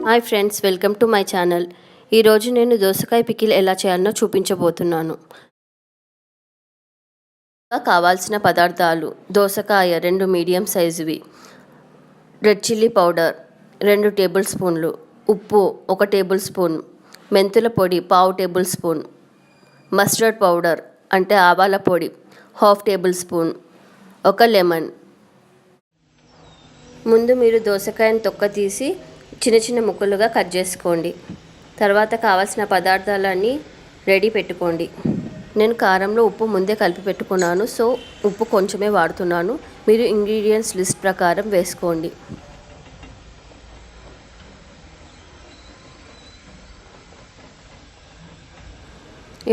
Hi friends, welcome to my channel. ఈరోజు నేను దోసకాయ పికిల్ ఎలా చేయాలో చూపించబోతున్నాను. కావాల్సిన పదార్థాలు: దోసకాయ 2 మీడియం సైజువి, రెడ్ చిల్లీ పౌడర్ 2 టేబుల్ స్పూన్లు, ఉప్పు 1 టేబుల్ స్పూన్, మెంతుల పొడి 1/2 టేబుల్ స్పూన్, మస్టర్డ్ పౌడర్ అంటే ఆవాల పొడి 1/2 టేబుల్ స్పూన్, 1 లెమన్. ముందు మీరు దోసకాయను తొక్క తీసి చిన్న చిన్న ముక్కలుగా కట్ చేసుకోండి. తర్వాత కావాల్సిన పదార్థాలన్నీ రెడీ పెట్టుకోండి. నేను కారంలో ఉప్పు ముందే కలిపి పెట్టుకున్నాను, సో ఉప్పు కొంచెమే వాడుతున్నాను. మీరు ఇంగ్రీడియంట్స్ లిస్ట్ ప్రకారం వేసుకోండి.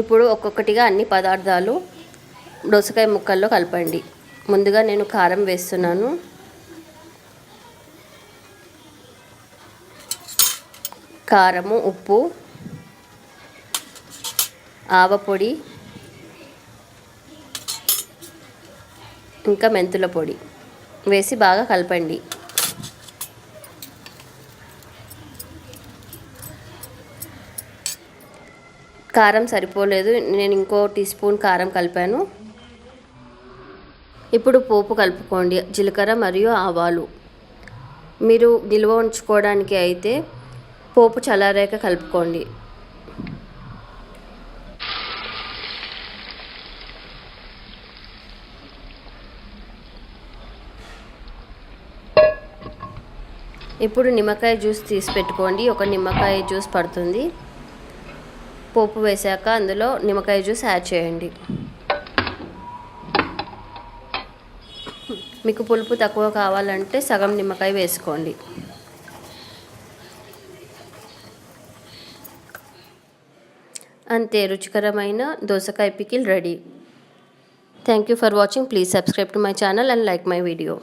ఇప్పుడు ఒక్కొక్కటిగా అన్ని పదార్థాలు దోసకాయ ముక్కల్లో కలపండి. ముందుగా నేను కారం వేస్తున్నాను. కారము, ఉప్పు, ఆవపొడి, ఇంకా మెంతుల పొడి వేసి బాగా కలపండి. కారం సరిపోలేదు, నేను ఇంకో టీ స్పూన్ కారం కలిపాను. ఇప్పుడు పోపు కలుపుకోండి. జీలకర్ర మరియు ఆవాలు. మీరు నిల్వ ఉంచుకోవడానికి అయితే పోపు చల్లారాక కలుపుకోండి. ఇప్పుడు నిమ్మకాయ జ్యూస్ తీసి పెట్టుకోండి. 1 నిమ్మకాయ జ్యూస్ పడుతుంది. పోపు వేసాక అందులో నిమ్మకాయ జ్యూస్ యాడ్ చేయండి. మీకు పులుపు తక్కువ కావాలంటే సగం నిమ్మకాయ వేసుకోండి. అంతే, రుచికరమైన దోసకాయ pickle ready. Thank you for watching. Please subscribe to my channel and like my video.